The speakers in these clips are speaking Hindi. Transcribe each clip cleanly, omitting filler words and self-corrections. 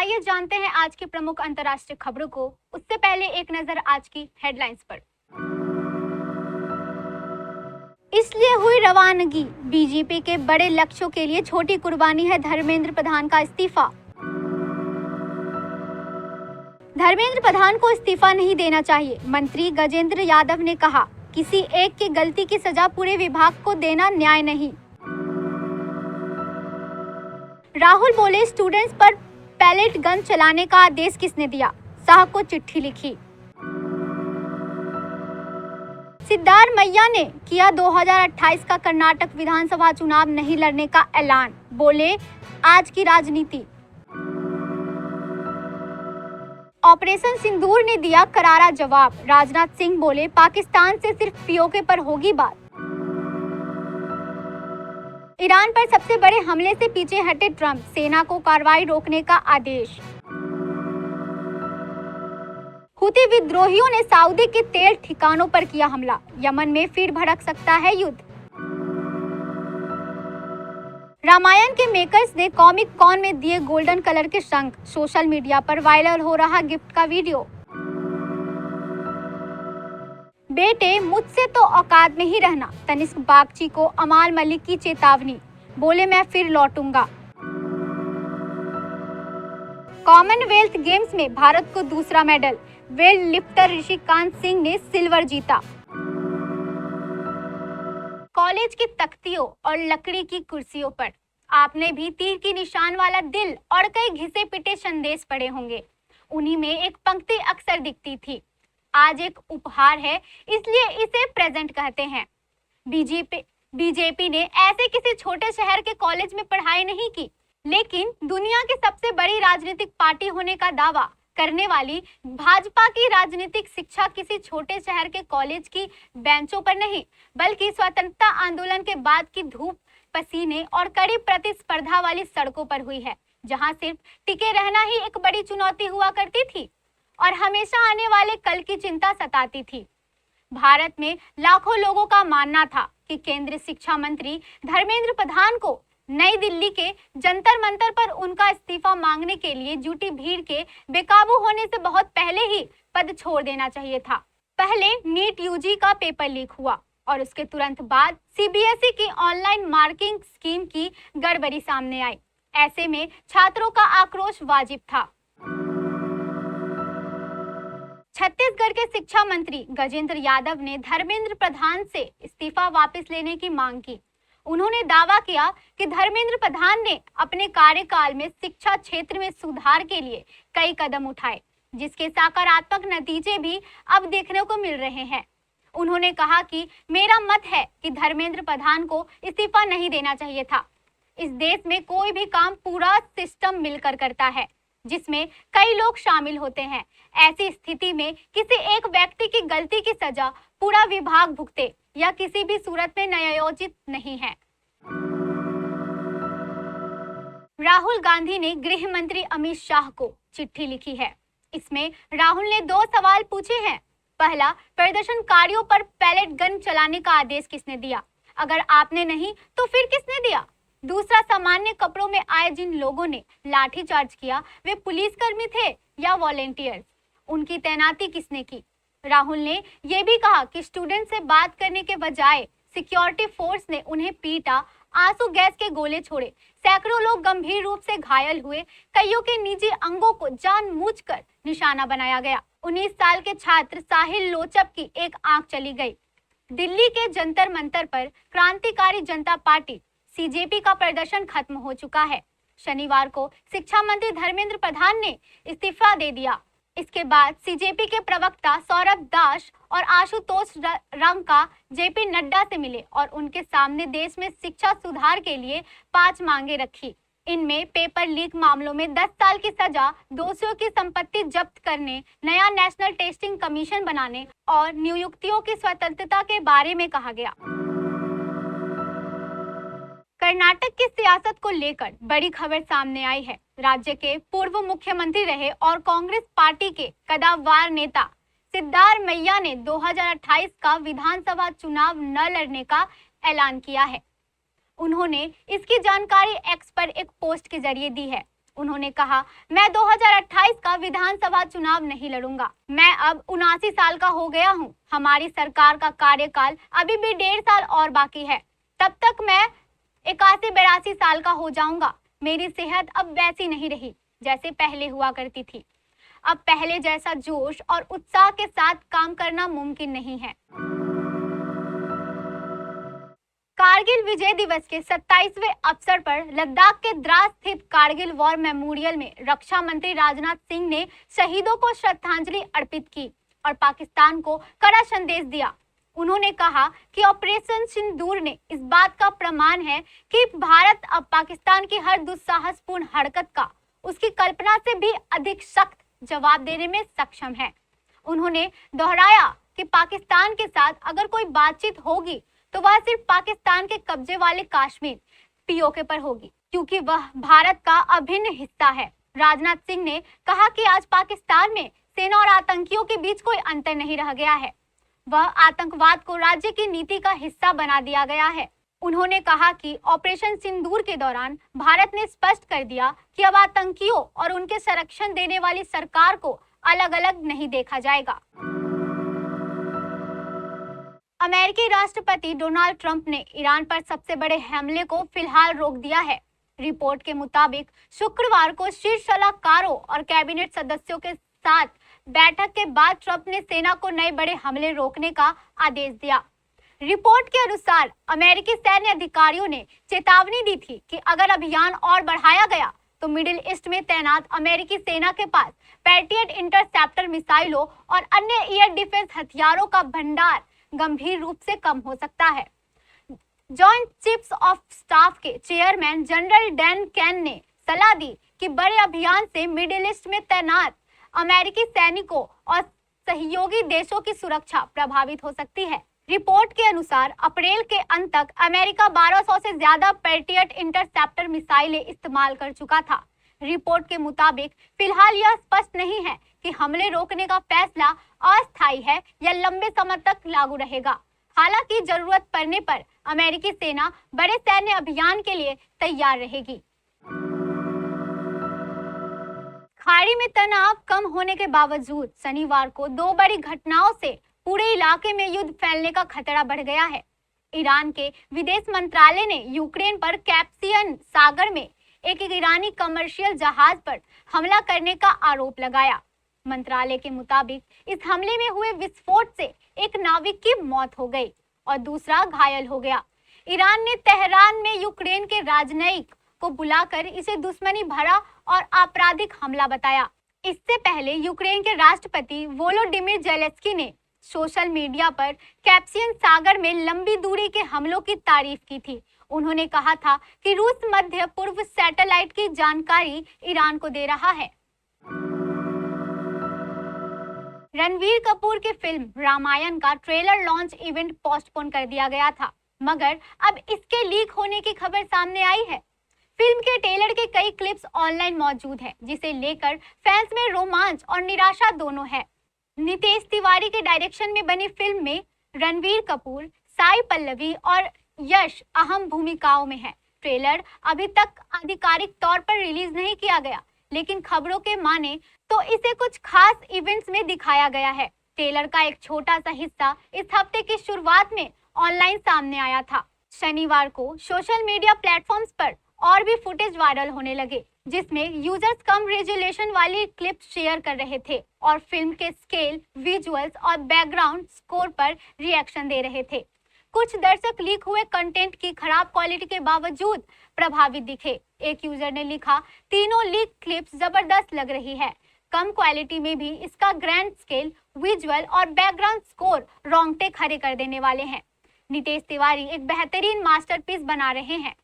आइए जानते हैं आज की प्रमुख अंतर्राष्ट्रीय खबरों को। उससे पहले एक नजर आज की हेडलाइंस पर। इसलिए हुई रवानगी, बीजेपी के बड़े लक्ष्यों के लिए छोटी कुर्बानी है धर्मेंद्र प्रधान का इस्तीफा। धर्मेंद्र प्रधान को इस्तीफा नहीं देना चाहिए, मंत्री गजेंद्र यादव ने कहा। किसी एक की गलती की सजा पूरे विभाग को देना न्याय नहीं। राहुल बोले, स्टूडेंट्स पर पैलेट गन चलाने का आदेश किसने दिया? शाह को चिट्ठी लिखी। सिद्धारमैया ने किया 2028 का कर्नाटक विधानसभा चुनाव नहीं लड़ने का ऐलान। बोले, आज की राजनीति। ऑपरेशन सिंदूर ने दिया करारा जवाब। राजनाथ सिंह बोले, पाकिस्तान से सिर्फ पीओके पर होगी बात। ईरान पर सबसे बड़े हमले से पीछे हटे ट्रंप, सेना को कार्रवाई रोकने का आदेश। हुती विद्रोहियों ने सऊदी के तेल ठिकानों पर किया हमला, यमन में फिर भड़क सकता है युद्ध। रामायण के मेकर्स ने कॉमिक कॉन में दिए गोल्डन कलर के शंख, सोशल मीडिया पर वायरल हो रहा गिफ्ट का वीडियो। बेटे, मुझसे तो औकात में ही रहना, तनिष्क बागची को अमाल मलिक की चेतावनी। बोले, मैं फिर लौटूंगा। कॉमनवेल्थ गेम्स में भारत को दूसरा medal, weight lifter Rishikant Singh ने सिल्वर जीता। कॉलेज की तख्तियों और लकड़ी की कुर्सियों पर आपने भी तीर की निशान वाला दिल और कई घिसे पिटे संदेश पढ़े होंगे। उन्हीं में एक पंक्ति अक्सर दिखती थी, आज एक उपहार है इसलिए इसे प्रेजेंट कहते हैं। बीजेपी ने ऐसे किसी छोटे शहर के कॉलेज में पढ़ाई नहीं की, लेकिन दुनिया की सबसे बड़ी राजनीतिक पार्टी होने का दावा करने वाली भाजपा की राजनीतिक शिक्षा किसी छोटे शहर के कॉलेज की बेंचों पर नहीं, बल्कि स्वतंत्रता आंदोलन के बाद की धूप, पसीने और कड़ी प्रतिस्पर्धा वाली सड़कों पर हुई है, जहां सिर्फ टिके रहना ही एक बड़ी चुनौती हुआ करती थी और हमेशा आने वाले कल की चिंता सताती थी। भारत में लाखों लोगों का मानना था कि केंद्रीय शिक्षा मंत्री धर्मेंद्र प्रधान को नई दिल्ली के जंतर मंतर पर उनका इस्तीफा मांगने के लिए जुटी भीड़ के बेकाबू होने से बहुत पहले ही पद छोड़ देना चाहिए था। पहले नीट यूजी का पेपर लीक हुआ और उसके तुरंत बाद सीबीएसई की ऑनलाइन मार्किंग स्कीम की गड़बड़ी सामने आई। ऐसे में छात्रों का आक्रोश वाजिब था। छत्तीसगढ़ के शिक्षा मंत्री गजेंद्र यादव ने धर्मेंद्र प्रधान से इस्तीफा वापस लेने की मांग की। उन्होंने दावा किया कि धर्मेंद्र प्रधान ने अपने कार्यकाल में शिक्षा क्षेत्र में सुधार के लिए कई कदम उठाए, जिसके सकारात्मक नतीजे भी अब देखने को मिल रहे हैं। उन्होंने कहा कि मेरा मत है कि धर्मेंद्र प्रधान को इस्तीफा नहीं देना चाहिए था। इस देश में कोई भी काम पूरा सिस्टम मिलकर करता है, जिसमें कई लोग शामिल होते हैं। ऐसी स्थिति में किसी एक व्यक्ति की गलती की सजा पूरा विभाग भुगते या किसी भी सूरत में न्यायोचित नहीं है। राहुल गांधी ने गृह मंत्री अमित शाह को चिट्ठी लिखी है। इसमें राहुल ने 2 सवाल पूछे हैं। पहला, प्रदर्शनकारियों पर पैलेट गन चलाने का आदेश किसने दिया? अगर आपने नहीं तो फिर किसने दिया? दूसरा, सामान्य कपड़ों में आए जिन लोगों ने लाठीचार्ज किया, वे पुलिसकर्मी थे या वॉलेंटियर्स? उनकी तैनाती किसने की? राहुल ने यह भी कहा कि स्टूडेंट से बात करने के बजाय सिक्योरिटी फोर्स ने उन्हें पीटा, आंसू गैस के गोले छोड़े, सैकड़ों लोग गंभीर रूप से घायल हुए, कईयों के निजी अंगों को जानबूझकर निशाना बनाया गया। 19 साल के छात्र साहिल लोचप की एक आंख चली गई। दिल्ली के जंतर मंतर पर क्रांतिकारी जनता पार्टी सीजेपी का प्रदर्शन खत्म हो चुका है। शनिवार को शिक्षा मंत्री धर्मेंद्र प्रधान ने इस्तीफा दे दिया। इसके बाद सीजेपी के प्रवक्ता सौरभ दास और आशुतोष रंका जेपी नड्डा से मिले और उनके सामने देश में शिक्षा सुधार के लिए 5 मांगे रखी। इनमें पेपर लीक मामलों में 10 साल की सजा, दोषियों की संपत्ति जब्त करने, नया नेशनल टेस्टिंग कमीशन बनाने और नियुक्तियों की स्वतंत्रता के बारे में कहा गया। कर्नाटक की सियासत को लेकर बड़ी खबर सामने आई है। राज्य के पूर्व मुख्यमंत्री रहे और कांग्रेस पार्टी के कद्दावर नेता सिद्धारमैया ने 2028 का विधानसभा चुनाव न लड़ने का ऐलान किया है। उन्होंने इसकी जानकारी एक्स पर एक पोस्ट के जरिए दी है। उन्होंने कहा, मैं 2028 का विधानसभा चुनाव नहीं लड़ूंगा। मैं अब 79 साल का हो गया हूं। हमारी सरकार का कार्यकाल अभी भी 1.5 साल और बाकी है। तब तक मैं 81-82 साल का हो जाऊंगा। मेरी सेहत अब वैसी नहीं रही जैसे पहले हुआ करती थी। अब पहले जैसा जोश और उत्साह के साथ काम करना मुमकिन नहीं है। कारगिल विजय दिवस के 27वें अवसर पर लद्दाख के द्रास स्थित कारगिल वॉर मेमोरियल में रक्षा मंत्री राजनाथ सिंह ने शहीदों को श्रद्धांजलि अर्पित की और पाकिस्तान को कड़ा संदेश दिया। उन्होंने कहा कि ऑपरेशन सिंदूर ने इस बात का प्रमाण है कि भारत अब पाकिस्तान की हर दुस्साहसपूर्ण हरकत का उसकी कल्पना से भी अधिक सख्त जवाब देने में सक्षम है। उन्होंने दोहराया कि पाकिस्तान के साथ अगर कोई बातचीत होगी तो वह सिर्फ पाकिस्तान के कब्जे वाले कश्मीर पीओके पर होगी, क्योंकि वह भारत का अभिन्न हिस्सा है। राजनाथ सिंह ने कहा कि आज पाकिस्तान में सेना और आतंकियों के बीच कोई अंतर नहीं रह गया है। वह आतंकवाद को राज्य की नीति का हिस्सा बना दिया गया है। उन्होंने कहा कि ऑपरेशन सिंदूर के दौरान भारत ने स्पष्ट कर दिया कि अब आतंकियों और उनके संरक्षण देने वाली सरकार को अलग अलग नहीं देखा जाएगा। अमेरिकी राष्ट्रपति डोनाल्ड ट्रंप ने ईरान पर सबसे बड़े हमले को फिलहाल रोक दिया है। रिपोर्ट के मुताबिक शुक्रवार को शीर्ष सलाहकारों और कैबिनेट सदस्यों के साथ बैठक के बाद ट्रंप ने सेना को नए बड़े हमले रोकने का आदेश दिया। रिपोर्ट के अनुसार अमेरिकी सैन्य अधिकारियों ने चेतावनी दी थी कि अगर अभियान और बढ़ाया गया तो मिडिल ईस्ट में तैनात अमेरिकी सेना के पास पैट्रियट इंटरसेप्टर मिसाइलों और अन्य एयर डिफेंस हथियारों का भंडार गंभीर रूप से कम हो सकता है। जॉइंट चिफ्स ऑफ स्टाफ के चेयरमैन जनरल डैन कैन ने सलाह दी कि बड़े अभियान से मिडिल ईस्ट में तैनात अमेरिकी सैनिकों और सहयोगी देशों की सुरक्षा प्रभावित हो सकती है। रिपोर्ट के अनुसार अप्रैल के अंत तक अमेरिका 1200 से ज्यादा पैट्रियट इंटरसेप्टर मिसाइलें इस्तेमाल कर चुका था। रिपोर्ट के मुताबिक फिलहाल यह स्पष्ट नहीं है कि हमले रोकने का फैसला अस्थायी है या लंबे समय तक लागू रहेगा। हालांकि जरूरत पड़ने पर अमेरिकी सेना बड़े सैन्य अभियान के लिए तैयार रहेगी। खाड़ी में तनाव कम होने के बावजूद शनिवार को 2 बड़ी घटनाओं से पूरे इलाके में युद्ध फैलने का खतरा बढ़ गया है। ईरान के विदेश मंत्रालय ने यूक्रेन पर कैस्पियन सागर में एक ईरानी कमर्शियल जहाज पर हमला करने का आरोप लगाया। मंत्रालय के मुताबिक इस हमले में हुए विस्फोट से एक नाविक की मौत हो गई और दूसरा घायल हो गया। ईरान ने तेहरान में यूक्रेन के राजनयिक को बुलाकर इसे दुश्मनी भरा और आपराधिक हमला बताया। इससे पहले यूक्रेन के राष्ट्रपति वोलोडिमिर जेलेंस्की ने सोशल मीडिया पर कैस्पियन सागर में लंबी दूरी के हमलों की तारीफ की थी। उन्होंने कहा था कि रूस मध्य पूर्व सैटेलाइट की जानकारी ईरान को दे रहा है। रणवीर कपूर की फिल्म रामायण का ट्रेलर लॉन्च इवेंट पोस्टपोन कर दिया गया था, मगर अब इसके लीक होने की खबर सामने आई है। फिल्म के ट्रेलर के कई क्लिप्स ऑनलाइन मौजूद हैं, जिसे लेकर फैंस में रोमांच और निराशा दोनों है। नितेश तिवारी के डायरेक्शन में बनी फिल्म में रणवीर कपूर, साई पल्लवी और यश अहम भूमिकाओं में है। ट्रेलर अभी तक आधिकारिक तौर पर रिलीज नहीं किया गया, लेकिन खबरों के माने तो इसे कुछ खास इवेंट्स में दिखाया गया है। ट्रेलर का एक छोटा सा हिस्सा इस हफ्ते की शुरुआत में ऑनलाइन सामने आया था। शनिवार को सोशल मीडिया प्लेटफॉर्म्स पर और भी फुटेज वायरल होने लगे, जिसमें यूजर्स कम रेजोल्यूशन वाली क्लिप शेयर कर रहे थे और फिल्म के स्केल, विजुअल्स और बैकग्राउंड स्कोर पर रिएक्शन दे रहे थे। कुछ दर्शक लीक हुए कंटेंट की खराब क्वालिटी के बावजूद प्रभावित दिखे। एक यूजर ने लिखा, तीनों लीक क्लिप्स जबरदस्त लग रही है। कम क्वालिटी में भी इसका ग्रैंड स्केल, विजुअल और बैकग्राउंड स्कोर रोंगटे खड़े कर देने वाले हैं। नितेश तिवारी एक बेहतरीन मास्टरपीस बना रहे हैं।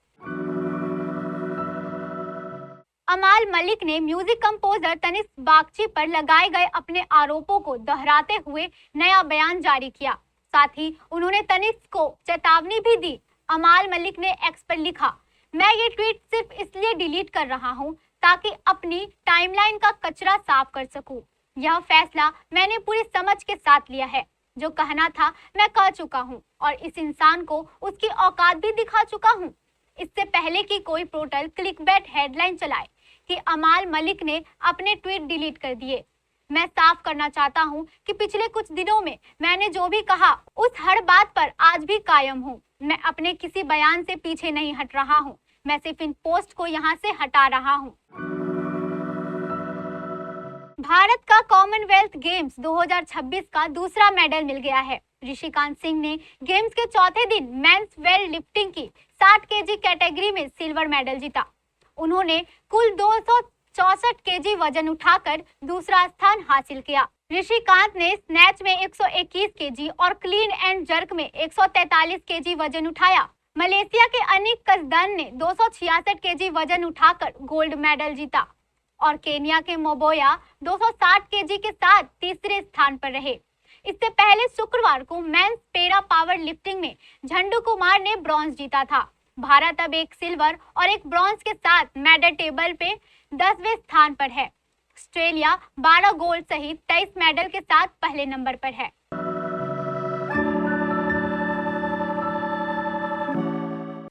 अमाल मलिक ने म्यूजिक कंपोजर तनिष्क बागची पर लगाए गए अपने आरोपों को दोहराते हुए नया बयान जारी किया। साथ ही उन्होंने तनिष्क को चेतावनी भी दी। अमाल मलिक ने एक्स पर लिखा, मैं ये ट्वीट सिर्फ इसलिए डिलीट कर रहा हूँ ताकि अपनी टाइमलाइन का कचरा साफ कर सकूं। यह फैसला मैंने पूरी समझ के साथ लिया है। जो कहना था मैं कह चुका हूँ और इस इंसान को उसकी औकात भी दिखा चुका हूँ। इससे पहले कि कोई पोर्टल क्लिकबैट हेडलाइन चलाए कि अमाल मलिक ने अपने ट्वीट डिलीट कर दिए। मैं साफ करना चाहता हूं कि पिछले कुछ दिनों में मैंने जो भी कहा उस हर बात पर आज भी कायम हूं। मैं अपने किसी बयान से पीछे नहीं हट रहा हूं। मैं सिर्फ इन पोस्ट को यहां से हटा रहा हूं। भारत का कॉमनवेल्थ गेम्स 2026 का दूसरा मेडल मिल गया है। ऋषिकांत सिंह ने गेम्स के चौथे दिन मेंस वेट लिफ्टिंग की 60 केजी कैटेगरी में सिल्वर मेडल जीता। उन्होंने कुल 264 केजी वजन उठाकर दूसरा स्थान हासिल किया। ऋषिकांत ने स्नैच में 121 केजी और क्लीन एंड जर्क में 143 केजी वजन उठाया। मलेशिया के अनिक कसदन ने 266 केजी वजन उठाकर गोल्ड मेडल जीता और केनिया के मोबोया 260 केजी के साथ तीसरे स्थान पर रहे। इससे पहले शुक्रवार को मेंस पैरा पावर लिफ्टिंग में झंडू कुमार ने ब्रॉन्ज जीता था। भारत अब एक सिल्वर और एक ब्रॉन्ज के साथ मेडल टेबल पे 10वें स्थान पर है। ऑस्ट्रेलिया 12 गोल्ड सहित 23 मेडल के साथ पहले नंबर पर है।